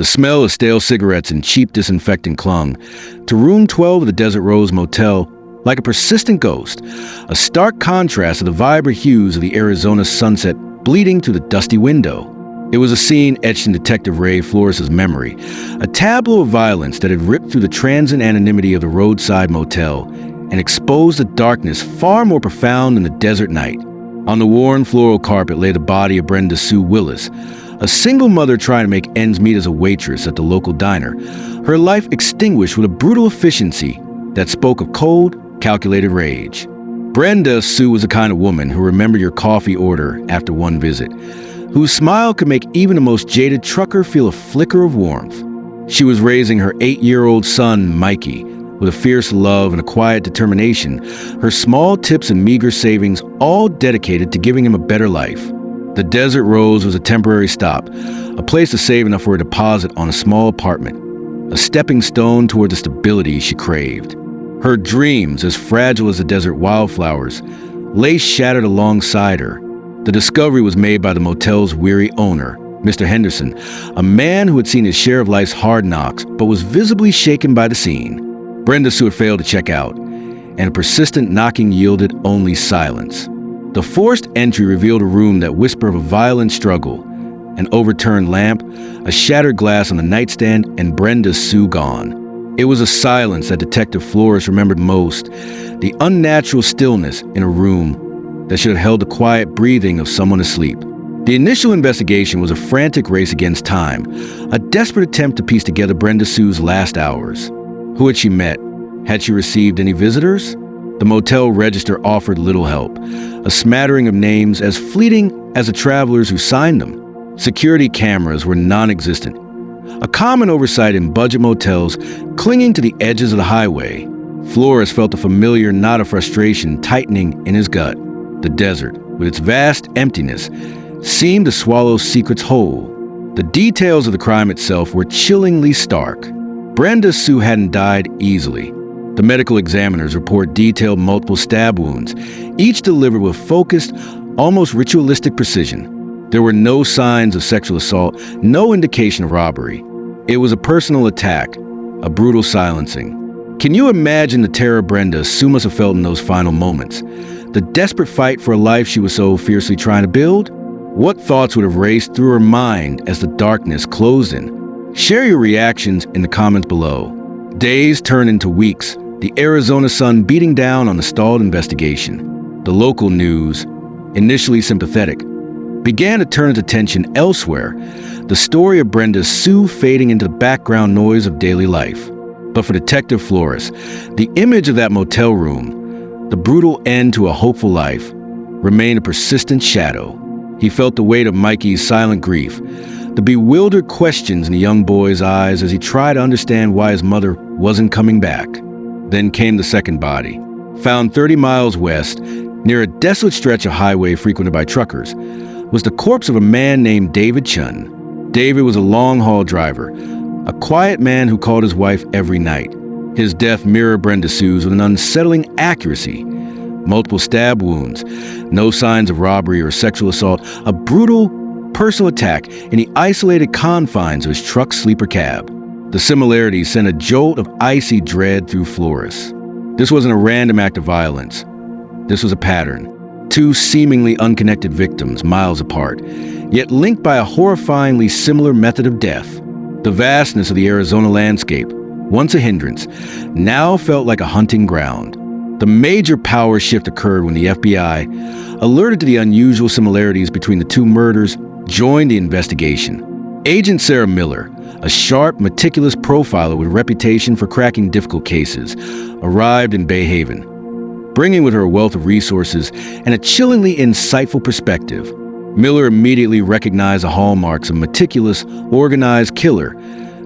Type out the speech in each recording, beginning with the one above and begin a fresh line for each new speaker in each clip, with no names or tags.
The smell of stale cigarettes and cheap disinfectant clung to room 12 of the Desert Rose Motel like a persistent ghost, a stark contrast to the vibrant hues of the Arizona sunset bleeding through the dusty window. It was a scene etched in Detective Ray Flores' memory, a tableau of violence that had ripped through the transient anonymity of the roadside motel and exposed a darkness far more profound than the desert night. On the worn floral carpet lay the body of Brenda Sue Willis, a single mother trying to make ends meet as a waitress at the local diner, her life extinguished with a brutal efficiency that spoke of cold, calculated rage. Brenda Sue was the kind of woman who remembered your coffee order after one visit, whose smile could make even the most jaded trucker feel a flicker of warmth. She was raising her 8-year-old son, Mikey, with a fierce love and a quiet determination, her small tips and meager savings all dedicated to giving him a better life. The Desert Rose was a temporary stop, a place to save enough for a deposit on a small apartment, a stepping stone toward the stability she craved. Her dreams, as fragile as the desert wildflowers, lay shattered alongside her. The discovery was made by the motel's weary owner, Mr. Henderson, a man who had seen his share of life's hard knocks but was visibly shaken by the scene. Brenda Sue had failed to check out, and a persistent knocking yielded only silence. The forced entry revealed a room that whispered of a violent struggle, an overturned lamp, a shattered glass on the nightstand, and Brenda Sue gone. It was a silence that Detective Flores remembered most, the unnatural stillness in a room that should have held the quiet breathing of someone asleep. The initial investigation was a frantic race against time, a desperate attempt to piece together Brenda Sue's last hours. Who had she met? Had she received any visitors? The motel register offered little help, a smattering of names as fleeting as the travelers who signed them. Security cameras were non-existent, a common oversight in budget motels clinging to the edges of the highway. Flores felt a familiar knot of frustration tightening in his gut. The desert, with its vast emptiness, seemed to swallow secrets whole. The details of the crime itself were chillingly stark. Brenda Sue hadn't died easily. The medical examiners report detailed multiple stab wounds, each delivered with focused, almost ritualistic precision. There were no signs of sexual assault, no indication of robbery. It was a personal attack, a brutal silencing. Can you imagine the terror Brenda Sue must have felt in those final moments? The desperate fight for a life she was so fiercely trying to build? What thoughts would have raced through her mind as the darkness closed in? Share your reactions in the comments below. Days turned into weeks, the Arizona sun beating down on the stalled investigation. The local news, initially sympathetic, began to turn its attention elsewhere, the story of Brenda Sue fading into the background noise of daily life. But for Detective Flores, the image of that motel room, the brutal end to a hopeful life, remained a persistent shadow. He felt the weight of Mikey's silent grief, the bewildered questions in the young boy's eyes as he tried to understand why his mother wasn't coming back. Then came the second body, found 30 miles west, near a desolate stretch of highway frequented by truckers, was the corpse of a man named David Chun. David was a long-haul driver, a quiet man who called his wife every night. His death mirrored Brenda Sue's with an unsettling accuracy. Multiple stab wounds, no signs of robbery or sexual assault, a brutal personal attack in the isolated confines of his truck's sleeper cab. The similarities sent a jolt of icy dread through Flores. This wasn't a random act of violence. This was a pattern. Two seemingly unconnected victims, miles apart, yet linked by a horrifyingly similar method of death. The vastness of the Arizona landscape, once a hindrance, now felt like a hunting ground. The major power shift occurred when the FBI, alerted to the unusual similarities between the two murders, joined the investigation. Agent Sarah Miller, a sharp, meticulous profiler with a reputation for cracking difficult cases, arrived in Bay Haven, bringing with her a wealth of resources and a chillingly insightful perspective. Miller immediately recognized the hallmarks of a meticulous, organized killer,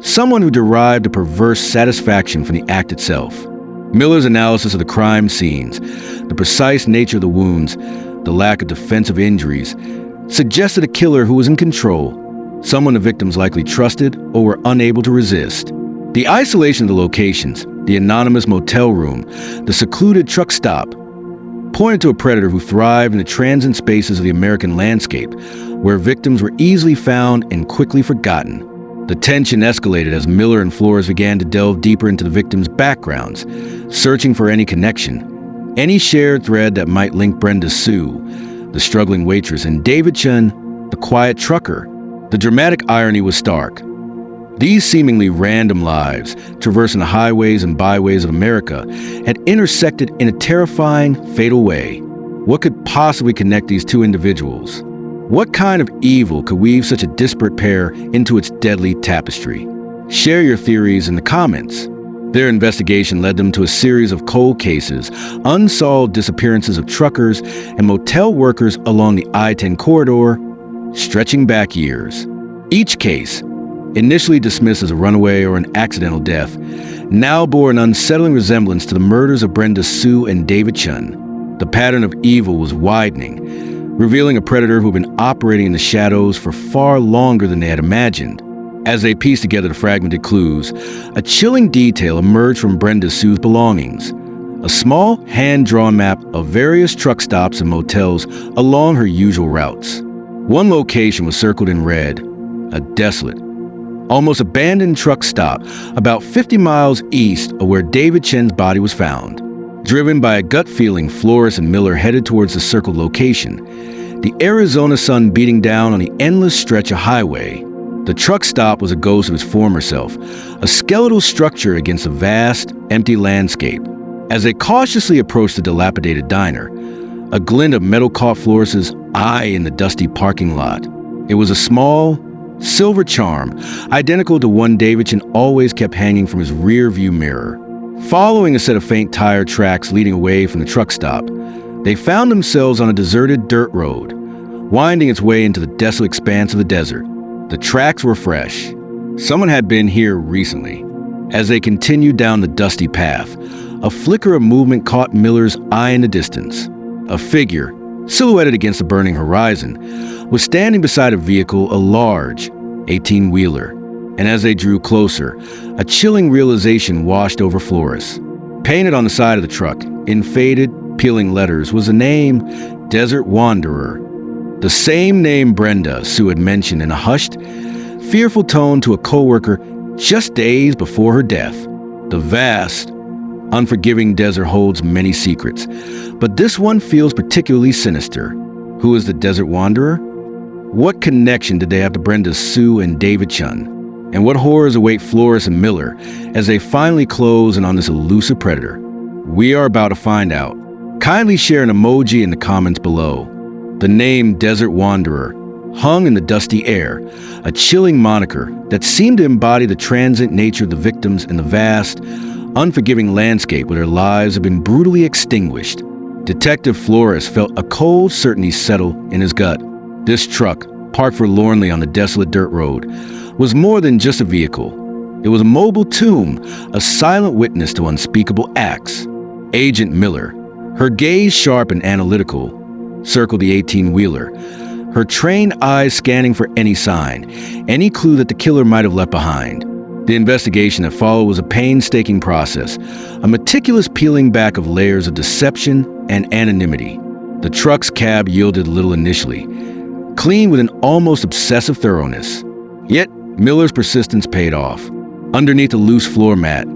someone who derived a perverse satisfaction from the act itself. Miller's analysis of the crime scenes, the precise nature of the wounds, the lack of defensive injuries, suggested a killer who was in control, someone the victims likely trusted or were unable to resist. The isolation of the locations, the anonymous motel room, the secluded truck stop, pointed to a predator who thrived in the transient spaces of the American landscape, where victims were easily found and quickly forgotten. The tension escalated as Miller and Flores began to delve deeper into the victims' backgrounds, searching for any connection, any shared thread that might link Brenda Sue, the struggling waitress, and David Chun, the quiet trucker. The dramatic irony was stark. These seemingly random lives, traversing the highways and byways of America, had intersected in a terrifying, fatal way. What could possibly connect these two individuals? What kind of evil could weave such a disparate pair into its deadly tapestry? Share your theories in the comments. Their investigation led them to a series of cold cases, unsolved disappearances of truckers and motel workers along the I-10 corridor, stretching back years. Each case, initially dismissed as a runaway or an accidental death, now bore an unsettling resemblance to the murders of Brenda Sue and David Chun. The pattern of evil was widening, revealing a predator who'd been operating in the shadows for far longer than they had imagined. As they pieced together the fragmented clues, a chilling detail emerged from Brenda Sue's belongings: a small, hand-drawn map of various truck stops and motels along her usual routes. One location was circled in red, a desolate, almost abandoned truck stop about 50 miles east of where David Chen's body was found. Driven by a gut feeling, Flores and Miller headed towards the circled location, the Arizona sun beating down on the endless stretch of highway. The truck stop was a ghost of its former self, a skeletal structure against a vast, empty landscape. As they cautiously approached the dilapidated diner, a glint of metal caught Flores' eye in the dusty parking lot. It was a small, silver charm, identical to one David Chen always kept hanging from his rear-view mirror. Following a set of faint tire tracks leading away from the truck stop, they found themselves on a deserted dirt road, winding its way into the desolate expanse of the desert. The tracks were fresh. Someone had been here recently. As they continued down the dusty path, a flicker of movement caught Miller's eye in the distance. A figure, silhouetted against the burning horizon, was standing beside a vehicle, a large 18-wheeler. And as they drew closer, a chilling realization washed over Flores. Painted on the side of the truck, in faded, peeling letters, was the name Desert Wanderer. The same name Brenda Sue had mentioned in a hushed, fearful tone to a coworker just days before her death. The vast, unforgiving desert holds many secrets, but this one feels particularly sinister. Who is the Desert Wanderer? What connection did they have to Brenda Sue and David Chun? And what horrors await Flores and Miller as they finally close in on this elusive predator? We are about to find out. Kindly share an emoji in the comments below. The name Desert Wanderer hung in the dusty air, a chilling moniker that seemed to embody the transient nature of the victims in the vast, unforgiving landscape where their lives had been brutally extinguished. Detective Flores felt a cold certainty settle in his gut. This truck, parked forlornly on the desolate dirt road, was more than just a vehicle. It was a mobile tomb, a silent witness to unspeakable acts. Agent Miller, her gaze sharp and analytical, circled the 18-wheeler, her trained eyes scanning for any sign, any clue that the killer might have left behind. The investigation that followed was a painstaking process, a meticulous peeling back of layers of deception and anonymity. The truck's cab yielded little initially, clean with an almost obsessive thoroughness. Yet, Miller's persistence paid off. Underneath a loose floor mat,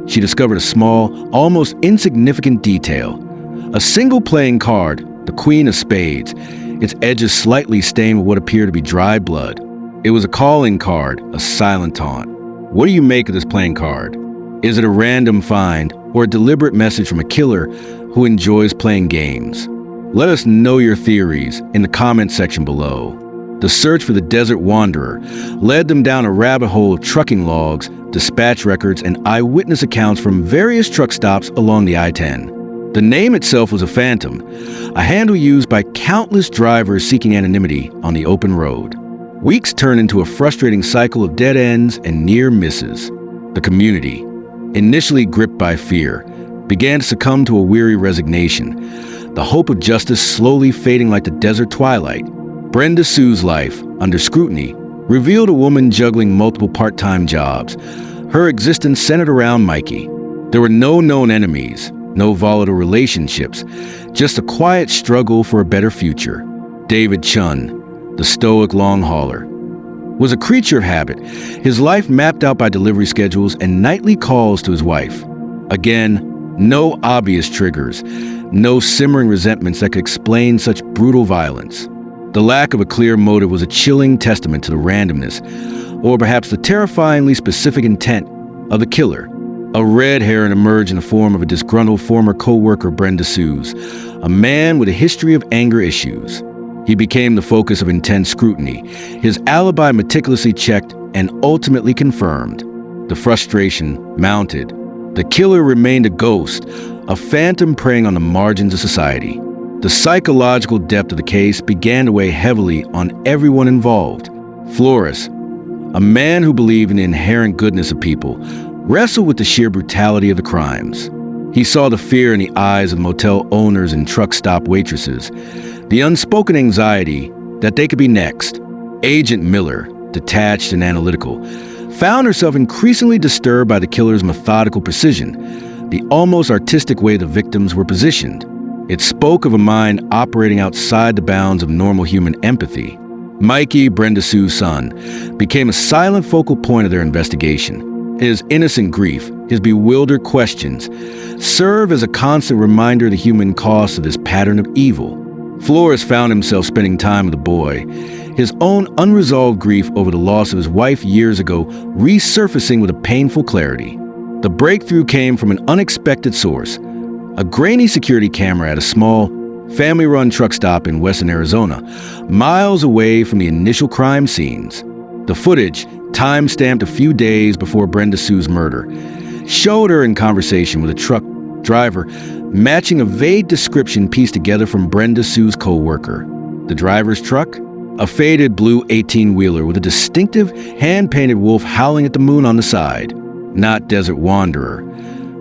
she discovered a small, almost insignificant detail. A single playing card, the Queen of Spades, its edges slightly stained with what appeared to be dried blood. It was a calling card, a silent taunt. What do you make of this playing card? Is it a random find or a deliberate message from a killer who enjoys playing games? Let us know your theories in the comment section below. The search for the Desert Wanderer led them down a rabbit hole of trucking logs, dispatch records, and eyewitness accounts from various truck stops along the I-10. The name itself was a phantom, a handle used by countless drivers seeking anonymity on the open road. Weeks turned into a frustrating cycle of dead ends and near misses. The community, initially gripped by fear, began to succumb to a weary resignation, the hope of justice slowly fading like the desert twilight. Brenda Sue's life, under scrutiny, revealed a woman juggling multiple part-time jobs. Her existence centered around Mikey. There were no known enemies, no volatile relationships, just a quiet struggle for a better future. David Chun, the stoic long hauler. was a creature of habit, his life mapped out by delivery schedules and nightly calls to his wife. Again, no obvious triggers, no simmering resentments that could explain such brutal violence. The lack of a clear motive was a chilling testament to the randomness, or perhaps the terrifyingly specific intent of the killer. A red herring emerged in the form of a disgruntled former co-worker, Brenda Sues, a man with a history of anger issues. He became the focus of intense scrutiny, his alibi meticulously checked and ultimately confirmed. The frustration mounted. The killer remained a ghost, a phantom preying on the margins of society. The psychological depth of the case began to weigh heavily on everyone involved. Flores, a man who believed in the inherent goodness of people, wrestled with the sheer brutality of the crimes. He saw the fear in the eyes of motel owners and truck stop waitresses, the unspoken anxiety that they could be next. Agent Miller, detached and analytical, found herself increasingly disturbed by the killer's methodical precision, the almost artistic way the victims were positioned. It spoke of a mind operating outside the bounds of normal human empathy. Mikey, Brenda Sue's son, became a silent focal point of their investigation. His innocent grief, his bewildered questions, serve as a constant reminder of the human cost of this pattern of evil. Flores found himself spending time with the boy, his own unresolved grief over the loss of his wife years ago resurfacing with a painful clarity. The breakthrough came from an unexpected source, a grainy security camera at a small, family-run truck stop in western Arizona, miles away from the initial crime scenes. The footage, time-stamped a few days before Brenda Sue's murder, showed her in conversation with a truck driver, matching a vague description pieced together from Brenda Sue's co-worker. The driver's truck? A faded blue 18-wheeler with a distinctive hand-painted wolf howling at the moon on the side. Not Desert Wanderer,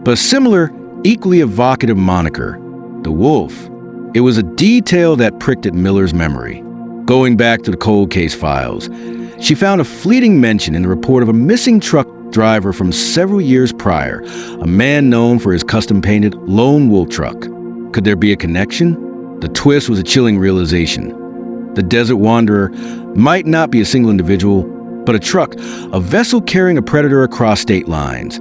but a similar, equally evocative moniker, the wolf. It was a detail that pricked at Miller's memory. Going back to the cold case files, she found a fleeting mention in the report of a missing truck driver from several years prior, a man known for his custom-painted lone wolf truck. Could there be a connection? The twist was a chilling realization. The Desert Wanderer might not be a single individual, but a truck, a vessel carrying a predator across state lines,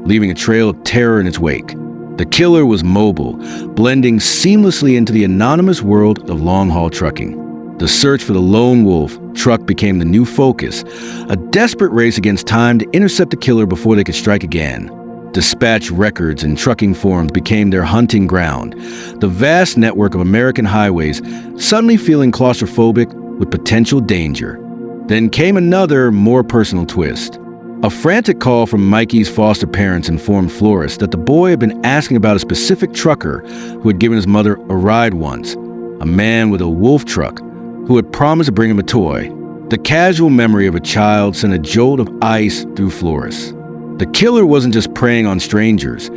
leaving a trail of terror in its wake. The killer was mobile, blending seamlessly into the anonymous world of long-haul trucking. The search for the lone wolf truck became the new focus, a desperate race against time to intercept the killer before they could strike again. Dispatch records and trucking forums became their hunting ground, the vast network of American highways suddenly feeling claustrophobic with potential danger. Then came another, more personal twist. A frantic call from Mikey's foster parents informed Flores that the boy had been asking about a specific trucker who had given his mother a ride once, a man with a wolf truck who had promised to bring him a toy. The casual memory of a child sent a jolt of ice through Flores. The killer wasn't just preying on strangers.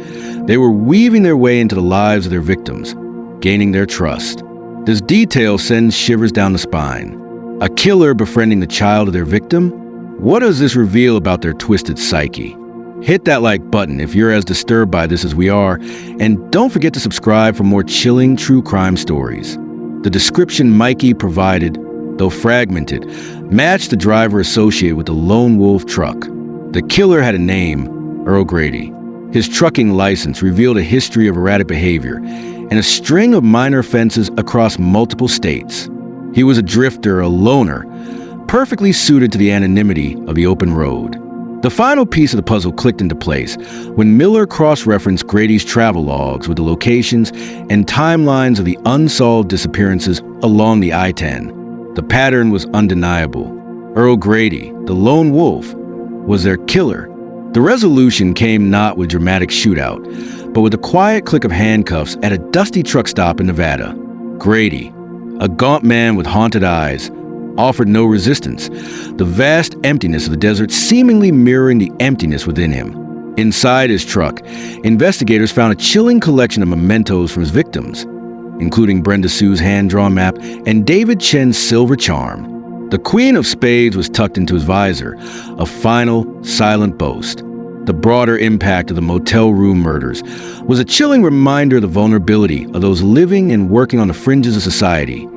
They were weaving their way into the lives of their victims, gaining their trust. This detail sends shivers down the spine. A killer befriending the child of their victim? What does this reveal about their twisted psyche? Hit that like button if you're as disturbed by this as we are, and don't forget to subscribe for more chilling true crime stories. The description Mikey provided, though fragmented, matched the driver associated with the lone wolf truck. The killer had a name, Earl Grady. His trucking license revealed a history of erratic behavior and a string of minor offenses across multiple states. He was a drifter, a loner, perfectly suited to the anonymity of the open road. The final piece of the puzzle clicked into place when Miller cross-referenced Grady's travel logs with the locations and timelines of the unsolved disappearances along the I-10. The pattern was undeniable. Earl Grady, the lone wolf, was their killer. The resolution came not with dramatic shootout, but with a quiet click of handcuffs at a dusty truck stop in Nevada. Grady, a gaunt man with haunted eyes, offered no resistance, the vast emptiness of the desert seemingly mirroring the emptiness within him. Inside his truck, investigators found a chilling collection of mementos from his victims, including Brenda Sue's hand-drawn map and David Chen's silver charm. The Queen of Spades was tucked into his visor, a final, silent boast. The broader impact of the motel room murders was a chilling reminder of the vulnerability of those living and working on the fringes of society.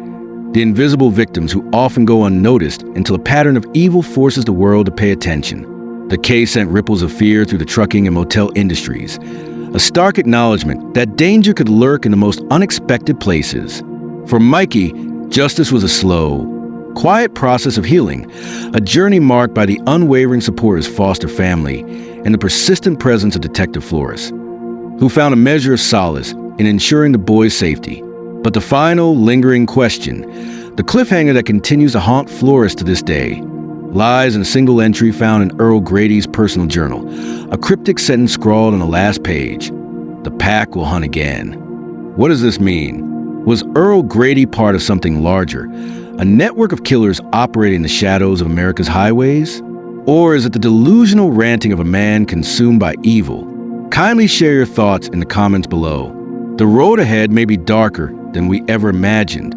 the invisible victims who often go unnoticed until a pattern of evil forces the world to pay attention. The case sent ripples of fear through the trucking and motel industries, a stark acknowledgement that danger could lurk in the most unexpected places. For Mikey, justice was a slow, quiet process of healing, a journey marked by the unwavering support of his foster family and the persistent presence of Detective Flores, who found a measure of solace in ensuring the boy's safety. But the final, lingering question, the cliffhanger that continues to haunt Flores to this day, lies in a single entry found in Earl Grady's personal journal, a cryptic sentence scrawled on the last page: "The pack will hunt again." What does this mean? Was Earl Grady part of something larger, a network of killers operating in the shadows of America's highways? Or is it the delusional ranting of a man consumed by evil? Kindly share your thoughts in the comments below. The road ahead may be darker than we ever imagined,